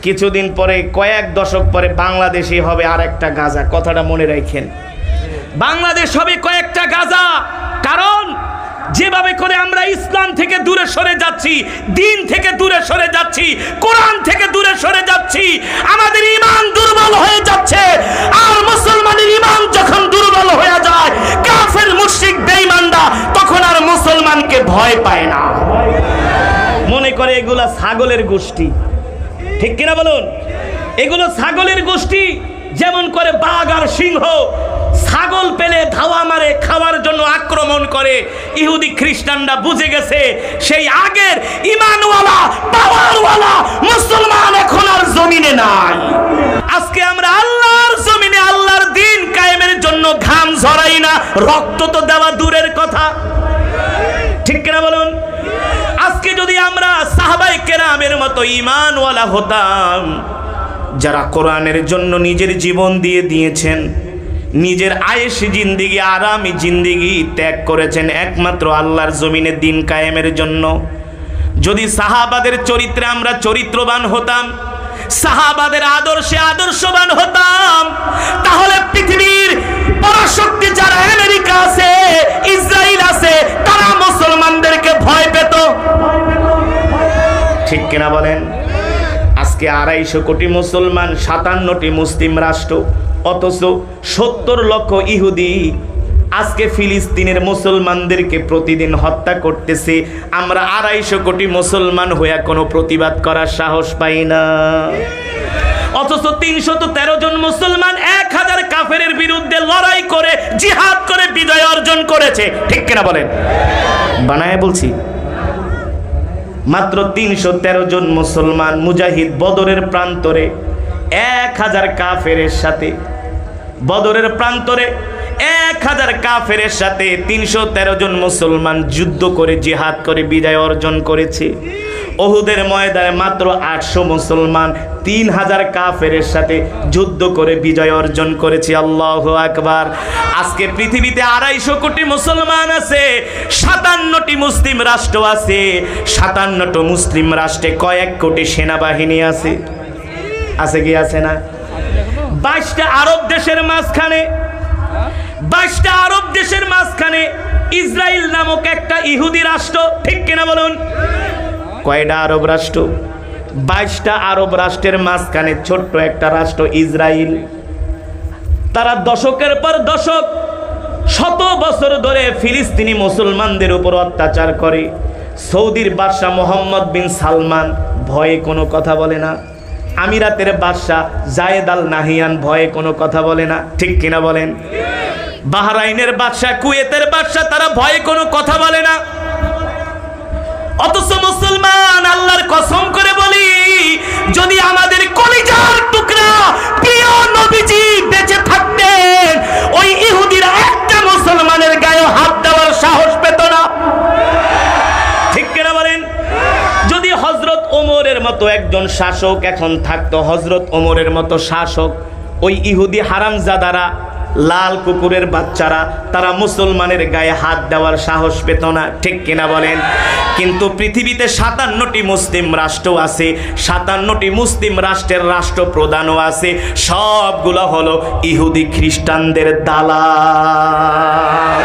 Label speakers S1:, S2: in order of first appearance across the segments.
S1: কিছুদিন পরে, কয়েক দশক পরে বাংলাদেশে হবে আর একটা গাজা। কথাটা মনে রাখেন, বাংলাদেশ হবে কয়েকটা গাজা। কারণ যেভাবে করে আমরা ইসলাম থেকে দূরে সরে যাচ্ছি, দিন থেকে দূরে সরে যাচ্ছি, কোরআন থেকে দূরে সরে যাচ্ছি, আমাদের ঈমান দুর্বল হয়ে যাচ্ছে। আর মুসলমানের ঈমান যখন দুর্বল হয়ে যায়, কাফের মুশরিক বেঈমানরা তখন আর মুসলমানকে ভয় পায় না, মনে করে এগুলা ছাগলের গোষ্ঠী। ঠিক কিনা বলুন? এগুলো ছাগলের গোষ্ঠী। যেমন করে বাঘ আর সিংহ ছাগল পেলে ধাওয়া মারে, খাওয়ার জন্য আক্রমণ করে, ইহুদি খ্রিস্টানরা বুঝে গেছে সেই আগের ঈমানওয়ালা পাওয়ারওয়ালা মুসলমান এখন আর জমিনে নাই। আজকে আমরা আল্লাহর জমিনে আল্লাহর দ্বীন কায়েমের জন্য ঘাম ঝরাই না, রক্ত তো দেওয়া দূরের কথা। ঠিক কিনা বলুন? আজকে যদি আমরা সাহাবায়ে কেরামের মতো ঈমানওয়ালা হতাম, যারা কোরআনের জন্য নিজের জীবন দিয়ে দিয়েছেন, নিজের আয়েশি জিন্দেগি, আরামি জিন্দেগি ত্যাগ করেছেন একমাত্র আল্লাহর জমিনে দ্বীন কায়েমের জন্য, যদি সাহাবাদের চরিত্রে আমরা চরিত্রবান হতাম, সাহাবাদের আদর্শে আদর্শবান হতাম, তাহলে পৃথিবীর পরাশক্তি যারা আমেরিকা আছে, ইসরায়েল আছে, তারা মুসলমানদেরকে ভয় পেত। ঠিক কিনা বলেন? আজকে 250 কোটি মুসলমান, 57টি মুসলিম রাষ্ট্র, অথচ 70 লক্ষ ইহুদি আজকে ফিলিস্তিনের মুসলমানদেরকে প্রতিদিন হত্যা করতেছে। আমরা 250 কোটি মুসলমান হয়ে কোনো প্রতিবাদ করার সাহস পাই না। অথচ 313 জন মুসলমান 1000 কাফেরের বিরুদ্ধে লড়াই করে, জিহাদ করে বিজয় অর্জন করেছে। ঠিক কিনা বলেন? বানায় বলছি, মাত্র 313 জন মুসলমান মুজাহিদ বদরের প্রান্তরে 1000 কাফেরের সাথে, বদরের প্রান্তরে 1000 কাফেরের সাথে 313 জন মুসলমান যুদ্ধ করে জিহাদ করে বিজয় অর্জন করেছে। উহুদের ময়দানে মাত্র 800 মুসলমান 3000 কাফেরের সাথে যুদ্ধ করে বিজয় অর্জন করেছে। আল্লাহু আকবার। আজকে পৃথিবীতে 250 কোটি মুসলমান আছে, 57টি মুসলিম রাষ্ট্র আছে, 57টি মুসলিম রাষ্ট্রে কয়েক কোটি সেনাবাহিনী আছে। আছে কি আছে না? 22টা আরব দেশের মাঝখানে, 22টা আরব দেশের মাঝখানে ইসরায়েল নামক একটা ইহুদি রাষ্ট্র। ঠিক কিনা বলুন? কয়টা আরব রাষ্ট্র? 22টা আরব রাষ্ট্রের মাঝখানে ছোট্ট একটা রাষ্ট্র ইসরায়েল। তারা দশকের পর দশক, শত বছর ধরে ফিলিস্তিনি মুসলমানদের উপর অত্যাচার করে। সৌদির বাদশাহ মোহাম্মদ বিন সালমান ভয়ে কোনো কথা বলে না। আমিরাতের বাদশাহ জায়েদ আল নাহিয়ান ভয়ে কোনো কথা বলে না। ঠিক কিনা বলেন? বাহরাইনের বাদশাহ, কুয়েতের বাদশাহ, তারা ভয়ে কোনো কথা বলে না। অথচ মুসলমান, আল্লাহর কসম করে বলি, যদি আমাদের কলিজার টুকরা প্রিয় নবীজি বেঁচে থাকতেন, ওই ইহুদিরা একটা মুসলমানের গায়ে হাত দেওয়ার সাহস পেত না। ঠিক কিনা বলেন? যদি হযরত ওমরের মতো একজন শাসক এখন থাকতো, হযরত ওমরের মতো শাসক, ওই ইহুদি হারামজাদারা, লাল কুকুরের বাচ্চারা, তারা মুসলমানের গায়ে হাত দেওয়ার সাহস পেত না। ঠিক কিনা বলেন? কিন্তু পৃথিবীতে 57টি মুসলিম রাষ্ট্র আছে, 57টি মুসলিম রাষ্ট্রের রাষ্ট্রপ্রধানও আছে, সবগুলো হলো ইহুদি খ্রিস্টানদের দালাল,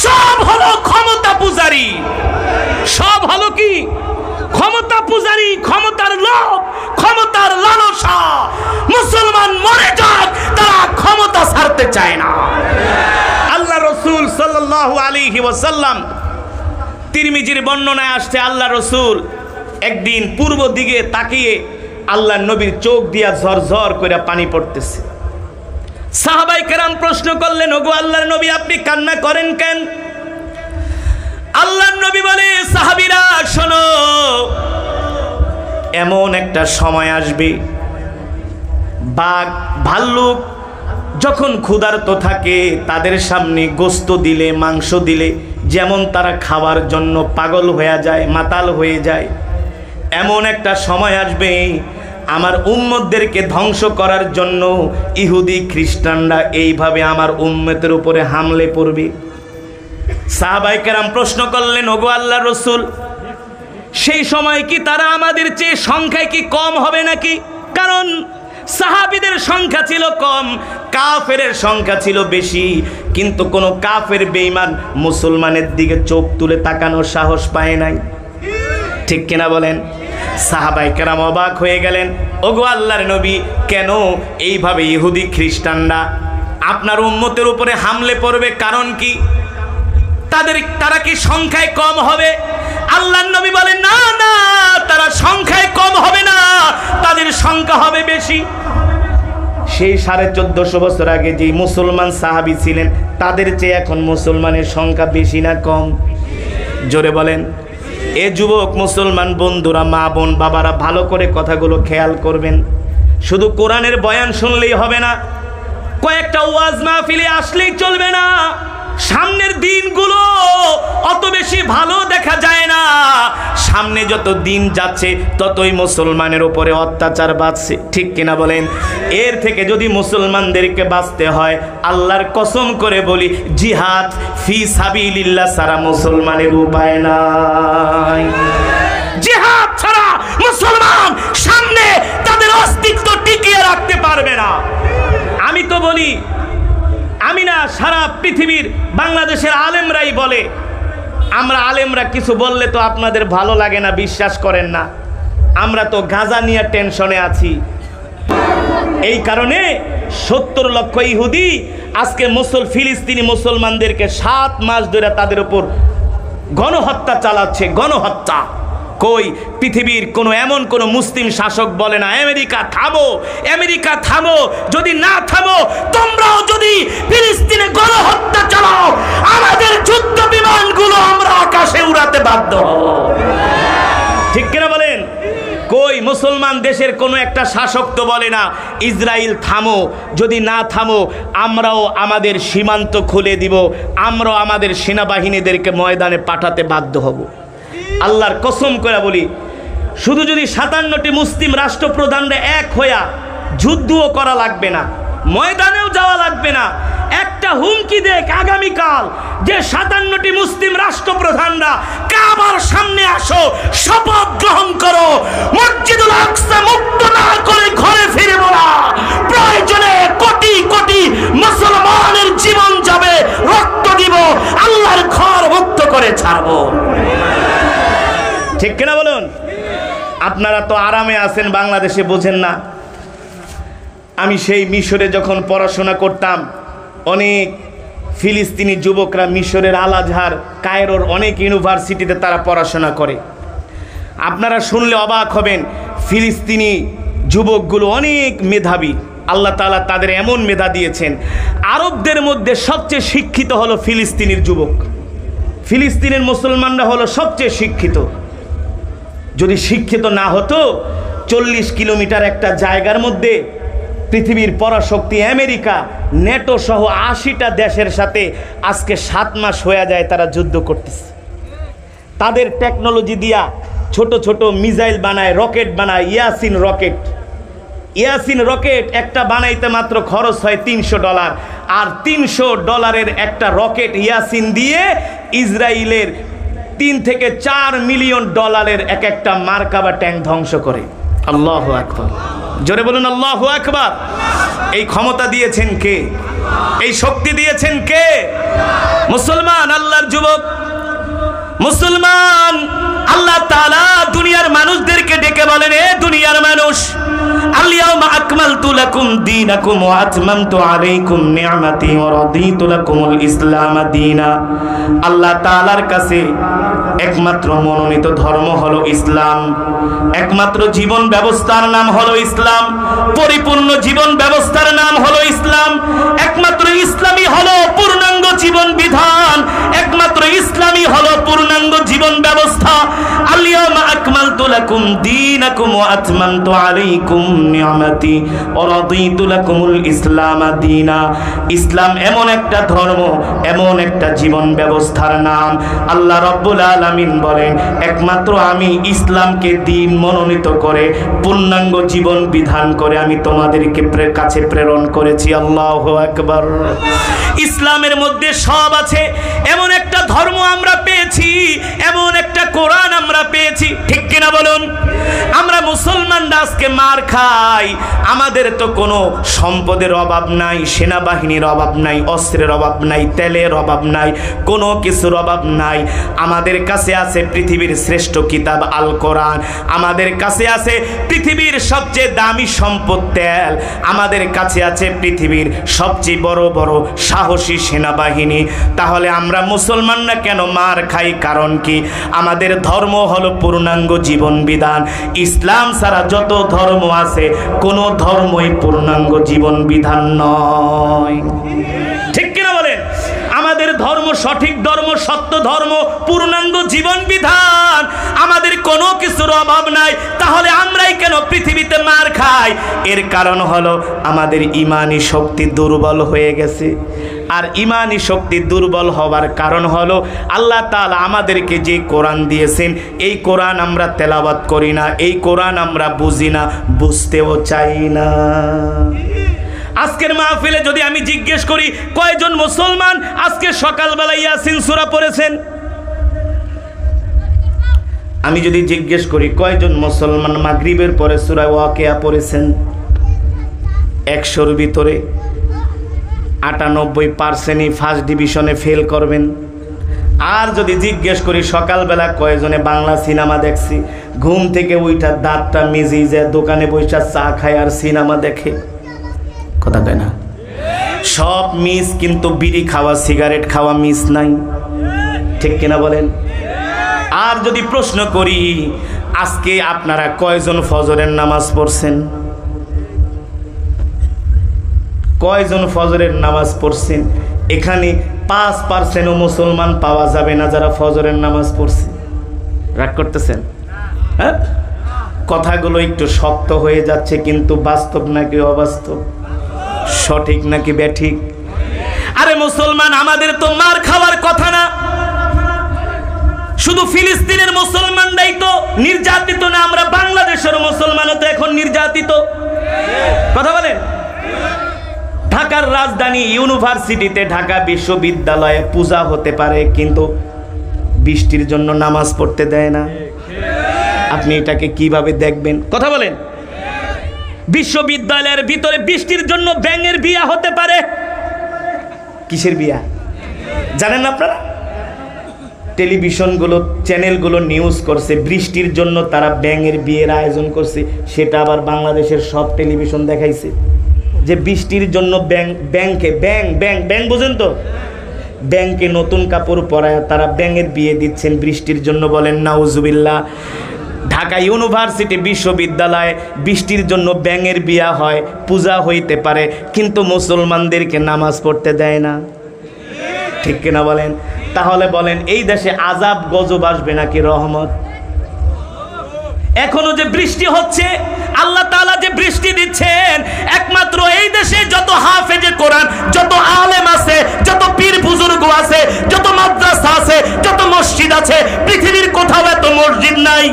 S1: সব হলো ক্ষমতা পূজারী, সব হলো কি? ক্ষমতা পূজারী, ক্ষমতার লোভ, ক্ষমতার লালসা। মুসলমান মরে যাক, তারা ক্ষমতা ছাড়তে চায় না। আল্লাহ রাসূল সাল্লাল্লাহু আলাইহি ওয়াসাল্লাম, তিরমিজির বর্ণনায় আসছে, আল্লাহ রাসূল একদিন পূর্ব দিকে তাকিয়ে আল্লাহর নবীর চোখ দিয়া ঝরঝর করে পানি পড়তেছে। সাহাবায়ে কেরাম প্রশ্ন করলেন, ওগো আল্লাহর নবী, আপনি কান্না করেন কেন? আল্লাহর নবী বলে, সাহাবীরা শোনো, এমন একটা সময় আসবে, বাঘ ভাল্লুক যখন ক্ষুধার্ত থাকে, তাদের সামনে গোশত দিলে, মাংস দিলে যেমন তারা খাওয়ার জন্য পাগল হয়ে যায়, মাতাল হয়ে যায়, এমন একটা সময় আসবে আমার উম্মতদেরকে ধ্বংস করার জন্য ইহুদি খ্রিস্টানরা এইভাবে আমার উম্মতের উপরে হামলে পড়বে। সাহাবায়ে কেরাম প্রশ্ন করলেন, ওগো আল্লাহর রাসূল, সেই সময় কি তারা আমাদের চেয়ে সংখ্যায় কি কম হবে নাকি? কারণ সাহাবীদের সংখ্যা ছিল কম, কাফেরের সংখ্যা ছিল বেশি, কিন্তু কোনো কাফের বেঈমান মুসলমানের দিকে চোখ তুলে তাকানোর সাহস পায় নাই। ঠিক কিনা বলেন? সাহাবায়ে কেরাম অবাক হয়ে গেলেন, ওগো আল্লাহর নবী, কেন এইভাবে ইহুদি খ্রিস্টানরা আপনার উম্মতের উপরে হামলে পড়বে? কারণ কি? তারা কি সংখ্যায় কম হবে? আল্লাহর নবী বলেন, না না, তারা সংখ্যায় কম হবে না, তাদের সংখ্যা হবে বেশি। সেই 1450 বছর আগে যে মুসলমান সাহাবী ছিলেন, তাদের চেয়ে এখন মুসলমানের সংখ্যা বেশি না কম? জোরে বলেন। এ যুবক মুসলমান বন্ধুরা, মা বোন বাবারা, ভালো করে কথাগুলো খেয়াল করবেন। শুধু কোরআনের বয়ান শুনলেই হবে না, কয়েকটা ওয়াজ মাহফিলে আসলেই চলবে না। সামনের দিনগুলো অত বেশি ভালো দেখা যায় না। সামনে যত দিন যাচ্ছে ততই মুসলমানের উপরে অত্যাচার বাড়ছে। ঠিক কিনা বলেন? এর থেকে যদি মুসলমানদেরকে বাঁচতে হয়, আল্লাহর কসম করে বলি, জিহাদ ফি সাবিলিল্লাহ ছাড়া মুসলমানের উপায় নাই। জিহাদ ছাড়া মুসলমান সামনে তাদের অস্তিত্ব টিকিয়ে রাখতে পারবে না। আমি তো বলি, আমি না, সারা পৃথিবীর বাংলাদেশের আলেমরাই বলে। আমরা আলেমরা কিছু বললে তো আপনাদের ভালো লাগে না, বিশ্বাস করেন না। আমরা তো গাজা নিয়ে টেনশনে আছি। এই কারণে 70 লক্ষ ইহুদি আজকে ফিলিস্তিনি মুসলমানদেরকে 7 মাস ধরে তাদের উপর গণহত্যা চালাচ্ছে। গণহত্যা। কই পৃথিবীর এমন কোন মুসলিম শাসক বলে না, আমেরিকা থামো, আমেরিকা থামো। যদি না থামো, তোমরাও যদি ফিলিস্তিনে গণহত্যা চালাও, আমাদের যুদ্ধ বিমানগুলো আমরা আকাশে উড়াতে বাধ্য হব। ঠিক কিনা বলেন? কই মুসলমান দেশের কোনো একটা শাসক তো বলে না, ইসরায়েল থামো, যদি না থামো আমরাও আমাদের সীমান্ত খুলে দিব, আমরাও আমাদের সেনাবাহিনীদেরকে ময়দানে পাঠাতে বাধ্য হব। আল্লাহর কসম করে বলি, শুধু যদি 57টি মুসলিম রাষ্ট্রপ্রধানরা এক হইয়া যুদ্ধও করা লাগবে না, ময়দানেও যাওয়া লাগবে না। একটা হুমকি দেখ আগামীকাল, যে 57টি মুসলিম রাষ্ট্রপ্রধানরা কাবার সামনে আসো, শপথ গ্রহণ করো, মসজিদুল আকসা মুক্ত না করে ঘরে ফিরে বলা, প্রয়োজনে কোটি কোটি মুসলমানের জীবন যাবে, রক্ত দিব, আল্লাহর ঘর মুক্ত করে ছাড়বো। ঠিক কিনা বলুন? আপনারা তো আরামে আছেন, বাংলাদেশে বোঝেন না। আমি সেই মিশরে যখন পড়াশোনা করতাম, অনেক ফিলিস্তিনি যুবকরা মিশরের আল আজহার, কায়রোর অনেক ইউনিভার্সিটিতে তারা পড়াশোনা করে। আপনারা শুনলে অবাক হবেন, ফিলিস্তিনি যুবকগুলো অনেক মেধাবী। আল্লাহ তাআলা তাদের এমন মেধা দিয়েছেন, আরবদের মধ্যে সবচেয়ে শিক্ষিত হলো ফিলিস্তিনির যুবক। ফিলিস্তিনের মুসলমানরা হলো সবচেয়ে শিক্ষিত। যদি শিক্ষিত না হতো, 40 কিলোমিটার একটা জায়গার মধ্যে পৃথিবীর পরাশক্তি আমেরিকা, নেটো সহ 80টা দেশের সাথে আজকে 7 মাস হয়ে যায় তারা যুদ্ধ করতেছে। তাদের টেকনোলজি দিয়া ছোট ছোট মিসাইল বানায়, রকেট বানায়, ইয়াসিন রকেট একটা বানাইতে মাত্র খরচ হয় $300। আর $300 একটা রকেট ইয়াসিন দিয়ে ইসরায়েলের 3 থেকে 4 মিলিয়ন ডলারের এক একটা মার্কাবা ট্যাঙ্ক ধ্বংস করে। আল্লাহু আকবার। জোরে বলুন আল্লাহু আকবার। এই ক্ষমতা দিয়েছেন কে? এই শক্তি দিয়েছেন কে? মুসলমান, আল্লাহর যুবক মুসলমান। আল্লাহ তাআলা দুনিয়ার মানুষদেরকে ডেকে বলেন, এ দুনিয়ার মানুষ, আল-ইয়াওমা আকমালতু লাকুম দীনাকুম ওয়া আতমামতু আলাইকুম নি'মাতি ওয়া রাদিতু লাকুমুল ইসলাম দীনা। আল্লাহ তাআলার কাছে একমাত্র মনোনীত ধর্ম হলো ইসলাম, একমাত্র জীবন ব্যবস্থার নাম হলো ইসলাম, পরিপূর্ণ জীবন ব্যবস্থার নাম হলো ইসলাম। একমাত্র ইসলামই হলো পূর্ণাঙ্গ জীবন বিধান, একমাত্র ইসলামই হলো পূর্ণাঙ্গ জীবন ব্যবস্থা। আল-ইয়াওমা আকমালতু লাকুম দীনাকুম ওয়া আতমামতু আলাইকুম নি'মাতি ওয়া ওয়ারাদিতু লাকুমুল ইসলাম দীনা। ইসলাম এমন একটা ধর্ম, এমন একটা জীবন ব্যবস্থার নাম, আল্লাহ রাব্বুল আলামিন বলেন একমাত্র আমি ইসলামকে দিন মনোনীত করে পূর্ণাঙ্গ জীবন বিধান করে আমি তোমাদেরকে কাছে প্রেরণ করেছি। আল্লাহু আকবার। ইসলামের মধ্যে সব আছে, এমন একটা ধর্ম আমরা পেয়েছি, এমন একটা কোরআন আমরা পেয়েছি, ঠিক কিনা বলুন? আমরা মুসলমানরা আজকে মার খাই, আমাদের তো কোনো সম্পদের অভাব নাই, সেনাবাহিনীর অভাব নাই, অস্ত্রের অভাব নাই, তেলের অভাব নাই, কোনো কিছুর অভাব নাই। আমাদের কাছে আছে পৃথিবীর শ্রেষ্ঠ কিতাব আল কোরআন, আমাদের কাছে আছে পৃথিবীর সবচেয়ে দামি সম্পদ তেল, আমাদের কাছে আছে পৃথিবীর সবচেয়ে বড় বড় সাহসী সেনাবাহিনী। তাহলে আমরা মুসলমানরা কেন মার খাই? কারণ কি? আমাদের ধর্ম হলো পূর্ণাঙ্গ জীবন বিধান। ইসলাম ছাড়া যত ধর্ম আছে কোনো ধর্মই পূর্ণাঙ্গ জীবন বিধান নয়, ঠিক কিনা বলেন? আমাদের ধর্ম সঠিক ধর্ম, সত্য ধর্ম, পূর্ণাঙ্গ জীবন বিধান, আমাদের কোনো কিছুর অভাব নাই। তাহলে আমরাই কেন পৃথিবীতে মার খাই? এর কারণ হলো আমাদের ঈমানি শক্তি দুর্বল হয়ে গেছে। আর ঈমানি শক্তি দুর্বল হওয়ার কারণ হলো আল্লাহ তাআলা আমাদেরকে যে কোরআন দিয়েছেন এই কোরআন আমরা তেলাওয়াত করি না, এই কোরআন আমরা বুঝি না, বুঝতেও চাই না। আজকের মাহফিলে যদি আমি জিজ্ঞেস করি কয়জন মুসলমান আজকে সকালবেলা ইয়াসিন সূরা পড়েছেন, আমি যদি জিজ্ঞেস করি কয়জন মুসলমান মাগরিবের পরে সূরা ওয়াকিয়া পড়েছেন, 100-র ভিতরে 98%ই ফার্স্ট ডিভিশনে ফেল করবেন। আর যদি জিজ্ঞেস করি সকালবেলা কয়জনে বাংলা সিনেমা দেখছি, ঘুম থেকে ওইটা দাঁতটা মেজে যায় দোকানে বসে চা খায় আর সিনেমা দেখে, কথা কয় না? সব মিস, কিন্তু বিড়ি খাওয়া সিগারেট খাওয়া মিস নাই, ঠিক কিনা বলেন? আর যদি প্রশ্ন করি আজকে আপনারা কয়জন ফজরের নামাজ পড়ছেন, কয়জন ফজরের নামাজ পড়ছেন? এখানে 5%ও মুসলমান পাওয়া যাবে না যারা ফজরের নামাজ পড়ছে। রাগ করতেছেন? হ্যাঁ, কথাগুলো একটু শক্ত হয়ে যাচ্ছে, কিন্তু বাস্তব নাকি অবাস্তব, সঠিক নাকি ব্যাঠিক? আরে মুসলমান, আমাদের তো মার খাওয়ার কথা না। শুধু ফিলিস্তিনের মুসলমানরাই তো নির্যাতিত না, আমরা বাংলাদেশের মুসলমানও তো এখন নির্যাতিত, কথা বলেন? ঢাকার রাজধানী ইউনিভার্সিটিতে, ঢাকা বিশ্ববিদ্যালয়ে পূজা হতে পারে, কিন্তু বৃষ্টির জন্য নামাজ পড়তে দেয় না। আপনি এটাকে কিভাবে দেখবেন? কথা বলেন। বিশ্ববিদ্যালয়ের ভিতরে বৃষ্টির জন্য ব্যাঙের বিয়া হতে পারে। কিসের বিয়া জানেন আপনারা? টেলিভিশনগুলো, চ্যানেলগুলো নিউজ করছে বৃষ্টির জন্য তারা ব্যাঙের বিয়ের আয়োজন করছে। সেটা আবার বাংলাদেশের সব টেলিভিশন দেখাইছে যে বৃষ্টির জন্য ব্যাঙ বোঝেন তো, ব্যাঙকে নতুন কাপড় পরায় তারা ব্যাঙের বিয়ে দিচ্ছেন বৃষ্টির জন্য। বলেন নাউজুবিল্লাহ। ঢাকা ইউনিভার্সিটি বিশ্ববিদ্যালয়ে বৃষ্টির জন্য ব্যাঙের বিয়া হয়, পূজা হইতে পারে, কিন্তু মুসলমানদেরকে নামাজ পড়তে দেয় না, ঠিক কিনা বলেন? তাহলে বলেন এই দেশে আযাব গজব আসবে নাকি রহমত? এখনো যে বৃষ্টি হচ্ছে, আল্লাহ তাআলা যে বৃষ্টি দিচ্ছেন, একমাত্র এই দেশে যত হাফেজে কোরআন, যত আলেম আছে, যত পীর বুজুর্গ আছে, যত মাদ্রাসা আছে, যত মসজিদ আছে, পৃথিবীর কোথাও এত মসজিদ নাই।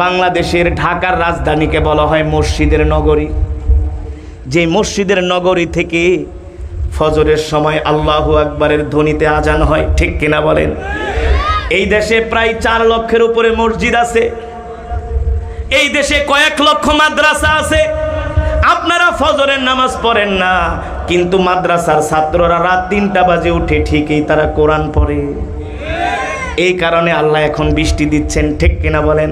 S1: বাংলাদেশের ঢাকার রাজধানীকে বলা হয় মসজিদের নগরী। যে মসজিদের নগরী থেকে ফজরের সময় আল্লাহু আকবারের ধ্বনিতে আজান হয়, ঠিক কিনা বলেন? এই দেশে প্রায় 4 লক্ষের উপরে মসজিদ আছে, এই দেশে কয়েক লক্ষ মাদ্রাসা আছে। আপনারা ফজরের নামাজ পড়েন না, কিন্তু মাদ্রাসার ছাত্ররা রাত 3টা বাজে উঠে ঠিকই তারা কোরআন পড়ে। এই কারণে আল্লাহ এখন বৃষ্টি দিচ্ছেন, ঠিক কিনা বলেন?